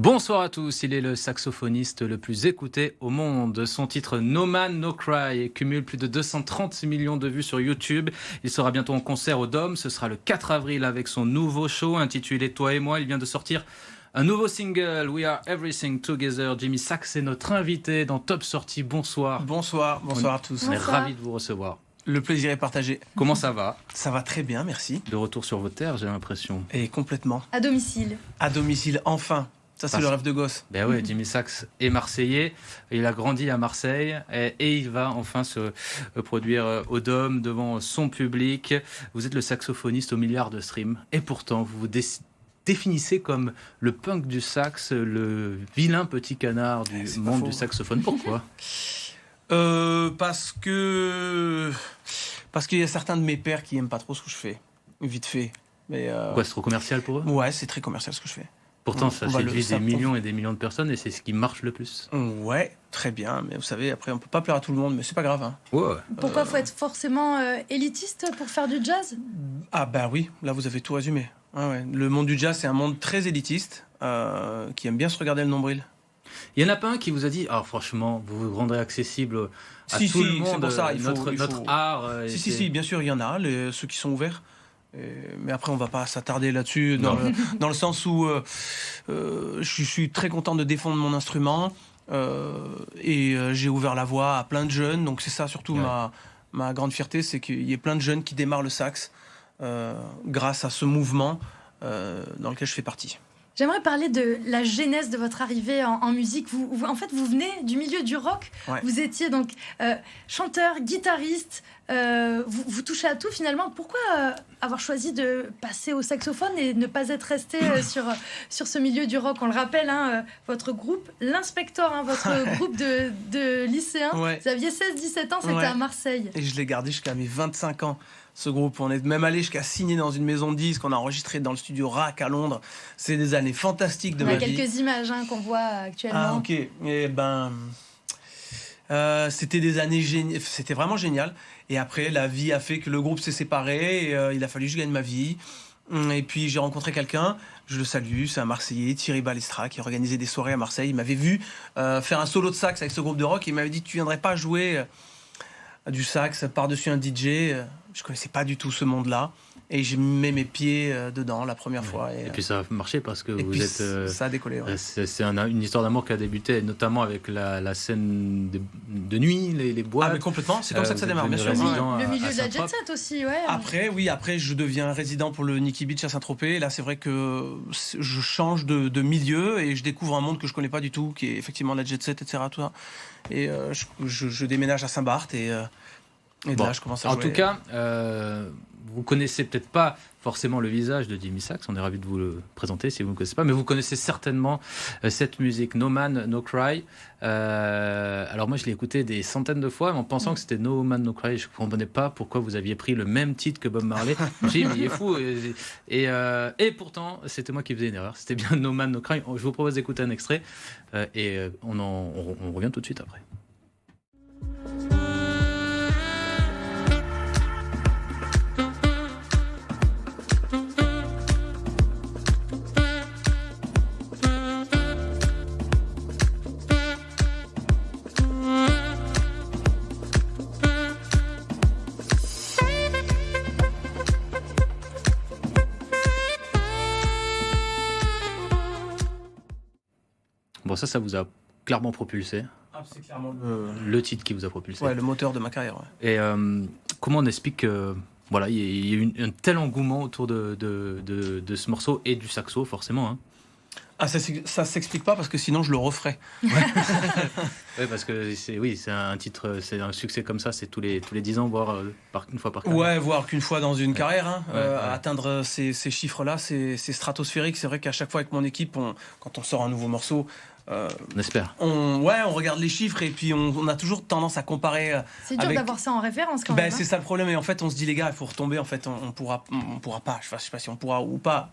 Bonsoir à tous, il est le saxophoniste le plus écouté au monde. Son titre No Man No Cry cumule plus de 230 millions de vues sur YouTube. Il sera bientôt en concert au Dôme, ce sera le 4 avril avec son nouveau show intitulé Toi et moi. Il vient de sortir un nouveau single, We Are Everything Together. Jimmy Sax est notre invité dans Top Sortie. Bonsoir. Bonsoir à tous. On est ravis de vous recevoir. Le plaisir est partagé. Comment ça va ? Ça va très bien, merci. De retour sur vos terres, j'ai l'impression. Et complètement. À domicile. À domicile, enfin. Ça, c'est le rêve de gosse. Ben ouais, Jimmy Sax est marseillais. Il a grandi à Marseille et il va enfin se produire au Dôme devant son public. Vous êtes le saxophoniste aux milliards de streams et pourtant vous vous définissez comme le punk du sax, le vilain petit canard du monde du saxophone. Pourquoi ? Parce qu'il y a certains de mes pairs qui aiment pas trop ce que je fais, vite fait. Mais Quoi, c'est trop commercial pour eux ? Ouais, c'est très commercial ce que je fais. Pourtant, ça séduit des millions et des millions de personnes et c'est ce qui marche le plus. Ouais, très bien. Mais vous savez, après, on peut pas plaire à tout le monde, mais c'est pas grave. Hein. Ouais. Pourquoi faut être forcément élitiste pour faire du jazz ? Ah bah oui, là vous avez tout résumé. Ah ouais. Le monde du jazz, c'est un monde très élitiste, qui aime bien se regarder le nombril. Il n'y en a pas un qui vous a dit « Ah, franchement, vous vous rendrez accessible à tout le monde, c'est pour ça, notre art. » Si, bien sûr, il y en a, ceux qui sont ouverts. Mais après, on va pas s'attarder là-dessus, dans le sens où je suis très content de défendre mon instrument et j'ai ouvert la voie à plein de jeunes. Donc c'est ça surtout ma grande fierté, c'est qu'il y ait plein de jeunes qui démarrent le sax grâce à ce mouvement dans lequel je fais partie. J'aimerais parler de la genèse de votre arrivée en musique. En fait, vous venez du milieu du rock. Ouais. Vous étiez donc chanteur, guitariste. Vous touchez à tout finalement. Pourquoi avoir choisi de passer au saxophone et ne pas être resté sur ce milieu du rock ? On le rappelle, votre groupe, l'Inspector, votre groupe de lycéens, vous aviez 16-17 ans, c'était à Marseille. Et je l'ai gardé jusqu'à mes 25 ans. Ce groupe, on est même allé jusqu'à signer dans une maison de disques, on a enregistré dans le studio RAC à Londres. C'est des années fantastiques de ma vie. Il y a quelques images qu'on voit actuellement. Ah ok, c'était des années c'était vraiment génial. Et après, la vie a fait que le groupe s'est séparé, et, il a fallu que je gagne ma vie. Et puis j'ai rencontré quelqu'un, je le salue, c'est un Marseillais, Thierry Balestra, qui organisait des soirées à Marseille. Il m'avait vu faire un solo de sax avec ce groupe de rock, et il m'avait dit « Tu viendrais pas jouer du sax par-dessus un DJ ?» Je connaissais pas du tout ce monde-là et j'ai mis mes pieds dedans la première fois. Et puis ça a marché parce que vous êtes. Ça a décollé. Ouais. C'est une histoire d'amour qui a débuté, notamment avec la scène de nuit, les boîtes. Ah mais complètement, c'est comme ça que ça démarre, bien sûr. Le milieu de la jet set aussi, ouais. Après je deviens résident pour le Nikki Beach à Saint-Tropez. Et là c'est vrai que je change de milieu et je découvre un monde que je connais pas du tout, qui est effectivement la jet set, etc. Tout ça. Et je déménage à Saint-Barth et là, je commence à jouer. En tout cas, vous connaissez peut-être pas forcément le visage de Jimmy Sax, on est ravis de vous le présenter si vous ne le connaissez pas, mais vous connaissez certainement cette musique, No Man, No Cry. Alors moi, je l'ai écouté des centaines de fois, en pensant que c'était No Man, No Cry. Je ne comprenais pas pourquoi vous aviez pris le même titre que Bob Marley. J'ai dit, mais il est fou. Et pourtant, c'était moi qui faisais une erreur. C'était bien No Man, No Cry. Je vous propose d'écouter un extrait et on revient tout de suite après. Bon, ça vous a clairement propulsé. Ah, c'est clairement le titre qui vous a propulsé. Ouais, le moteur de ma carrière. Ouais. Et comment on explique que voilà, il y a eu un tel engouement autour de ce morceau et du saxo, forcément. Hein. Ah, ça s'explique pas parce que sinon je le referais. Oui, parce que c'est un titre, c'est un succès comme ça, c'est tous les 10 ans, voire une fois par carrière. Ouais, voire qu'une fois dans une carrière. Hein. Atteindre ces chiffres-là, c'est stratosphérique. C'est vrai qu'à chaque fois avec mon équipe, quand on sort un nouveau morceau, on espère. On regarde les chiffres et puis on a toujours tendance à comparer. C'est dur d'avoir ça en référence quand même. C'est ça le problème. Et en fait, on se dit les gars, il faut retomber. En fait, on pourra pas. Je sais pas si on pourra ou pas.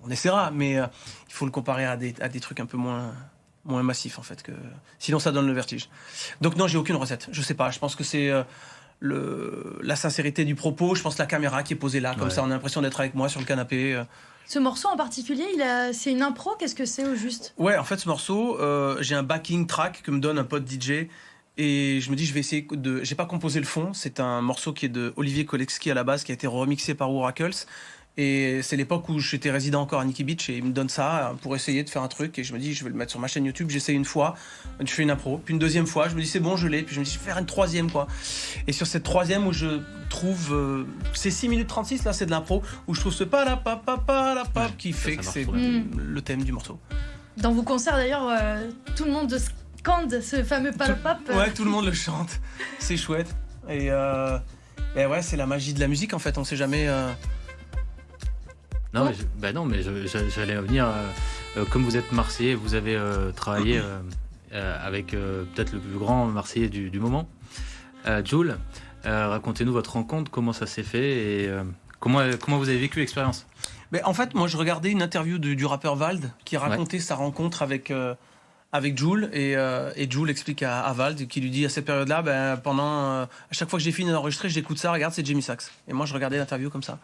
On essaiera, mais il faut le comparer à des trucs un peu moins massifs en fait. Sinon, ça donne le vertige. Donc non, j'ai aucune recette. Je sais pas. Je pense que c'est la sincérité du propos. Je pense la caméra qui est posée là, comme ça, on a l'impression d'être avec moi sur le canapé. Ce morceau en particulier, c'est une impro, qu'est-ce que c'est au juste? Ouais, en fait, ce morceau, j'ai un backing track que me donne un pote DJ. Et je me dis, je vais essayer de... J'ai pas composé le fond, c'est un morceau qui est de Olivier Kolexki à la base, qui a été remixé par Oracles. Et c'est l'époque où j'étais résident encore à Nikki Beach et il me donne ça pour essayer de faire un truc. Et je me dis, je vais le mettre sur ma chaîne YouTube. J'essaie une fois, je fais une impro. Puis une deuxième fois, je me dis, c'est bon, je l'ai. Puis je me dis, je vais faire une troisième, quoi. Et sur cette troisième où je trouve. C'est 6 minutes 36, là, c'est de l'impro. Où je trouve ce pa-la-pa-pa-pa-la-pa qui fait que c'est le thème du morceau. Dans vos concerts, d'ailleurs, tout le monde scande ce fameux pa-la-pap. Ouais, tout le monde le chante. C'est chouette. Et ouais, c'est la magie de la musique, en fait. On sait jamais. Non, mais j'allais venir. Comme vous êtes Marseillais, vous avez travaillé avec peut-être le plus grand Marseillais du moment, Jul. Racontez-nous votre rencontre, comment ça s'est fait et comment vous avez vécu l'expérience. En fait, moi, je regardais une interview du rappeur Vald qui racontait sa rencontre avec Jul et Jul explique à Vald qui lui dit à cette période-là, à chaque fois que j'ai fini d'enregistrer, j'écoute ça, regarde, c'est Jamie Sachs. Et moi, je regardais l'interview comme ça.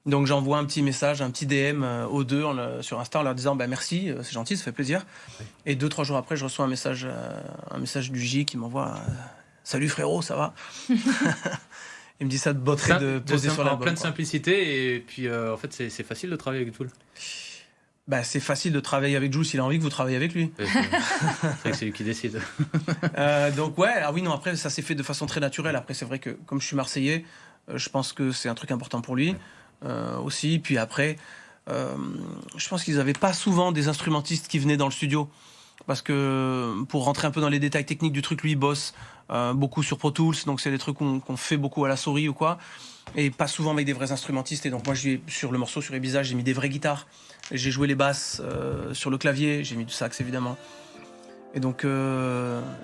Donc j'envoie un petit message, un petit DM aux deux sur Insta en leur disant merci, c'est gentil, ça fait plaisir. Oui. Et 2-3 jours après, je reçois un message du J qui m'envoie salut frérot, ça va. Il me dit ça de botterie de poser sur l'album. En pleine simplicité et puis en fait c'est facile de travailler avec Jul. C'est facile de travailler avec Jul s'il a envie que vous travaillez avec lui. C'est lui qui décide. Donc après ça s'est fait de façon très naturelle. Après c'est vrai que comme je suis Marseillais, je pense que c'est un truc important pour lui. Aussi, puis après je pense qu'ils n'avaient pas souvent des instrumentistes qui venaient dans le studio parce que pour rentrer un peu dans les détails techniques du truc, lui il bosse beaucoup sur Pro Tools, donc c'est des trucs qu'on fait beaucoup à la souris ou quoi, et pas souvent avec des vrais instrumentistes. Et donc moi sur le morceau sur Ibiza, j'ai mis des vraies guitares, j'ai joué les basses sur le clavier, j'ai mis du sax évidemment. Et donc,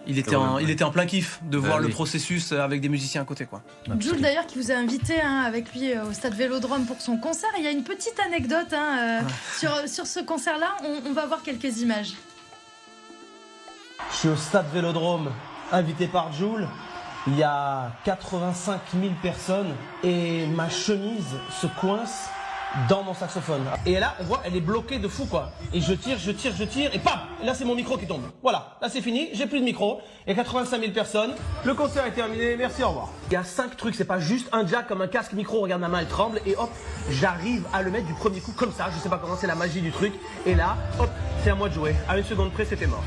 il était en plein kiff de voir le processus avec des musiciens à côté, quoi. Jul, d'ailleurs, qui vous a invité avec lui au Stade Vélodrome pour son concert. Il y a une petite anecdote sur ce concert-là. On va voir quelques images. Je suis au Stade Vélodrome, invité par Jul. Il y a 85 000 personnes et ma chemise se coince dans mon saxophone. Et là, on voit, elle est bloquée de fou, quoi. Et je tire, et pam! Et là, c'est mon micro qui tombe. Voilà, là, c'est fini, j'ai plus de micro. Il y a 85 000 personnes. Le concert est terminé, merci, au revoir. Il y a 5 trucs, c'est pas juste un jack comme un casque micro. Regarde, ma main, elle tremble, et hop, j'arrive à le mettre du premier coup, comme ça. Je sais pas comment, c'est la magie du truc. Et là, hop, c'est à moi de jouer. À une seconde près, c'était mort.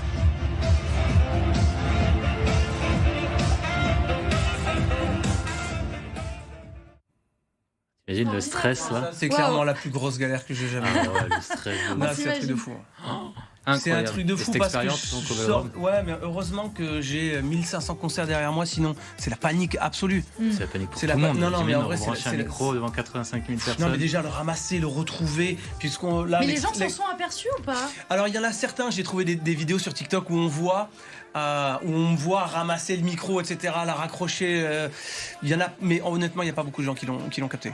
Imagine le stress là. C'est clairement la plus grosse galère que j'ai jamais eue. Le stress. C'est un truc de fou. C'est un truc de fou parce que je sors... Ouais, mais heureusement que j'ai 1500 concerts derrière moi, sinon c'est la panique absolue. C'est la panique pour tout le monde. Non, mais en vrai, c'est un micro devant 85 000 personnes. Non, mais déjà le ramasser, le retrouver, mais les gens s'en sont aperçus ou pas? Alors il y en a certains, j'ai trouvé des vidéos sur TikTok où on me voit ramasser le micro, etc., la raccrocher. Il y en a, mais honnêtement, il n'y a pas beaucoup de gens qui l'ont capté.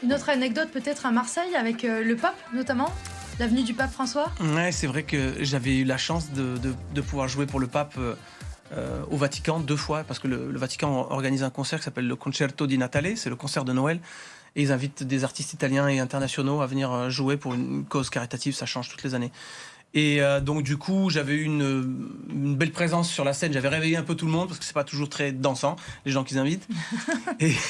Une autre anecdote peut-être à Marseille avec le pape notamment, l'avenue du pape François. Ouais, c'est vrai que j'avais eu la chance de pouvoir jouer pour le pape au Vatican 2 fois, parce que le Vatican organise un concert qui s'appelle le Concerto di Natale, c'est le concert de Noël, et ils invitent des artistes italiens et internationaux à venir jouer pour une cause caritative, ça change toutes les années. Et donc du coup, j'avais eu une belle présence sur la scène. J'avais réveillé un peu tout le monde parce que c'est pas toujours très dansant les gens qu'ils invitent.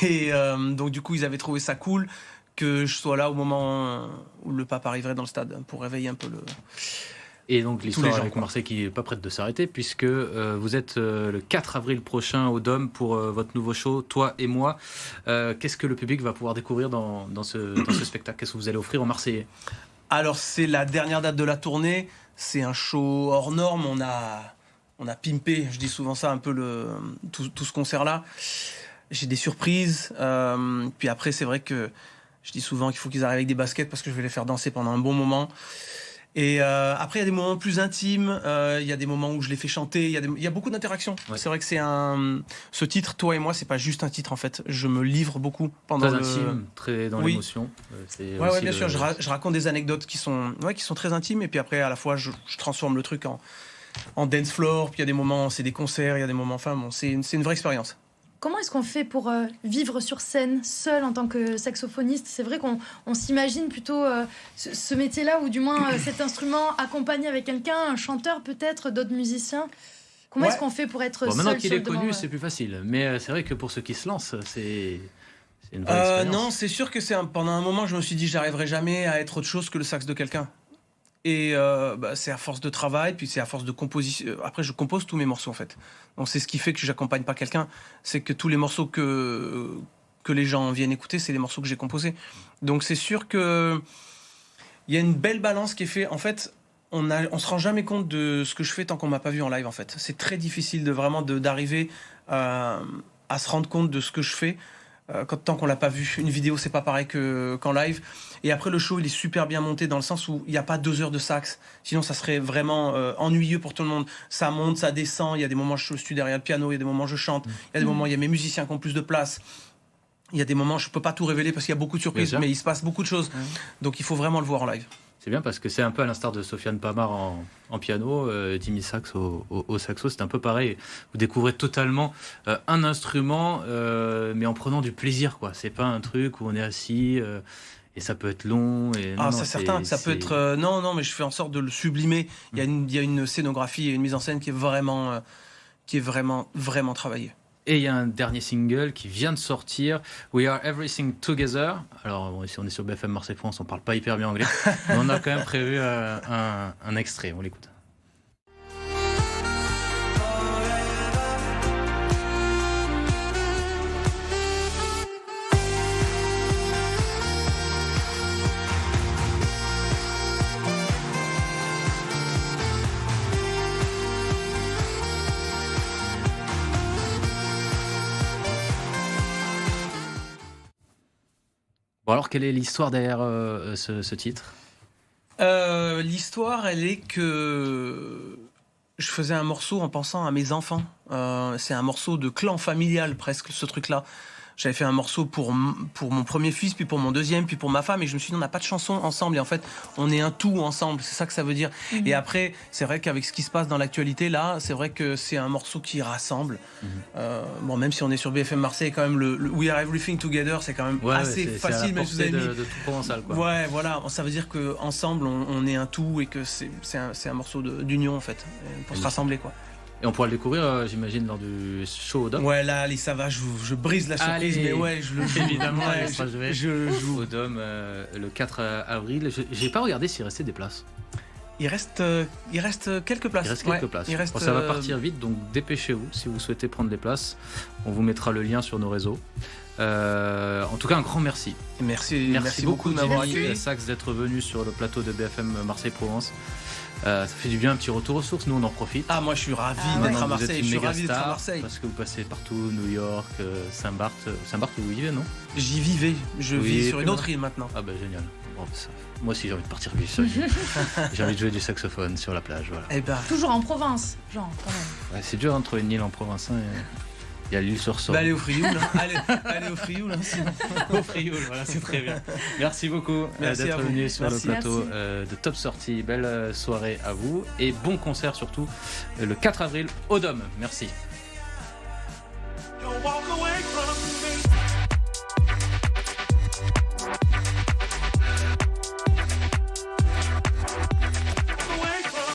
et donc du coup, ils avaient trouvé ça cool que je sois là au moment où le pape arriverait dans le stade pour réveiller un peu le. Et donc l'histoire avec Marseille qui n'est pas prête de s'arrêter puisque vous êtes le 4 avril prochain au Dôme pour votre nouveau show, Toi et moi. Qu'est-ce que le public va pouvoir découvrir dans ce spectacle? Qu'est-ce que vous allez offrir aux Marseillais? Alors c'est la dernière date de la tournée, c'est un show hors norme, on a pimpé, je dis souvent ça, un peu tout ce concert-là. J'ai des surprises, puis après c'est vrai que je dis souvent qu'il faut qu'ils arrivent avec des baskets parce que je vais les faire danser pendant un bon moment. Et après, il y a des moments plus intimes, il y a des moments où je les fais chanter, il y a beaucoup d'interactions. Ouais. C'est vrai que ce titre, Toi et moi, c'est pas juste un titre en fait. Je me livre beaucoup pendant très intime, très dans l'émotion. Ouais, bien sûr. Je raconte des anecdotes qui sont très intimes et puis après, à la fois, je transforme le truc en dance floor. Puis il y a des moments, c'est des concerts, il y a des moments, enfin bon, c'est une vraie expérience. Comment est-ce qu'on fait pour vivre sur scène seul en tant que saxophoniste? C'est vrai qu'on s'imagine plutôt ce métier-là, ou du moins cet instrument accompagné avec quelqu'un, un chanteur peut-être, d'autres musiciens. Comment est-ce qu'on fait pour être seul? Maintenant qu'il est connu, c'est plus facile. Mais c'est vrai que pour ceux qui se lancent, c'est une vraie expérience. Non, c'est sûr que pendant un moment, je me suis dit, j'arriverai jamais à être autre chose que le sax de quelqu'un. Et c'est à force de travail, puis c'est à force de composition. Après, je compose tous mes morceaux, en fait. Donc, c'est ce qui fait que j'accompagne pas quelqu'un. C'est que tous les morceaux que les gens viennent écouter, c'est les morceaux que j'ai composés. Donc, c'est sûr que il y a une belle balance qui est faite. En fait, on se rend jamais compte de ce que je fais tant qu'on m'a pas vu en live, en fait. C'est très difficile d'arriver à se rendre compte de ce que je fais. Tant qu'on l'a pas vu, une vidéo c'est pas pareil qu'en live. Et après le show il est super bien monté dans le sens où il n'y a pas 2 heures de sax, sinon ça serait vraiment ennuyeux pour tout le monde. Ça monte, ça descend, il y a des moments je suis derrière le piano, il y a des moments je chante, il y a des moments il y a mes musiciens qui ont plus de place, il y a des moments je peux pas tout révéler parce qu'il y a beaucoup de surprises, mais il se passe beaucoup de choses, donc il faut vraiment le voir en live. C'est bien parce que c'est un peu à l'instar de Sofiane Pamar en piano, Jimmy Sax au saxo, c'est un peu pareil. Vous découvrez totalement un instrument, mais en prenant du plaisir, quoi. C'est pas un truc où on est assis et ça peut être long. C'est certain, ça peut être... non, mais je fais en sorte de le sublimer. Il y a une scénographie et une mise en scène qui est vraiment travaillée. Et il y a un dernier single qui vient de sortir, We Are Everything Together. Alors, bon, ici on est sur BFM Marseille France, on parle pas hyper bien anglais, mais on a quand même prévu un extrait, on l'écoute. Bon, alors, quelle est l'histoire derrière ce titre ? L'histoire, elle est que je faisais un morceau en pensant à mes enfants. C'est un morceau de clan familial, presque, ce truc-là. J'avais fait un morceau pour mon premier fils, puis pour mon deuxième, puis pour ma femme, et je me suis dit, on n'a pas de chanson ensemble, et en fait, on est un tout ensemble, c'est ça que ça veut dire. Et après, c'est vrai qu'avec ce qui se passe dans l'actualité, là, c'est vrai que c'est un morceau qui rassemble. Bon, même si on est sur BFM Marseille, quand même, le We Are Everything Together, c'est quand même assez facile, même si vous avez mis... de tout provençal, quoi. Ouais, voilà, ça veut dire qu'ensemble, on est un tout, et que c'est un morceau d'union, en fait, pour se rassembler, quoi. Et on pourra le découvrir, j'imagine, lors du show au Dôme. Ouais, là, allez, ça va, je brise la surprise, mais ouais, je le joue. Évidemment, je joue au Dôme le 4 avril. J'ai pas regardé s'il restait des places. Il reste quelques places. Il reste quelques places. Bon, ça va partir vite, donc dépêchez-vous si vous souhaitez prendre des places. On vous mettra le lien sur nos réseaux. En tout cas, un grand merci. Merci beaucoup de m'avoir accueilli. Sax, d'être venu sur le plateau de BFM Marseille-Provence. Ça fait du bien, un petit retour aux sources, nous on en profite. Ah, moi je suis ravi d'être à Marseille, je suis ravi d'être à Marseille. Parce que vous passez partout, New York, Saint-Barth, vous vivez, non ? J'y vivais, je vis sur une autre île maintenant. Ah bah génial. Bon, moi aussi j'ai envie de partir vivre seul. J'ai envie de jouer du saxophone sur la plage, voilà. Et bah. Toujours en Province, genre, quand même. Ouais, c'est dur de trouver une île en Provence, hein, il y a l'île sur Sorgue. Allez au Frioul, allez au Frioul, sinon. Au Frioul, voilà, c'est très bien. Merci beaucoup d'être venu sur le plateau de Top Sortie. Belle soirée à vous et bon concert surtout le 4 avril au Dôme. Merci.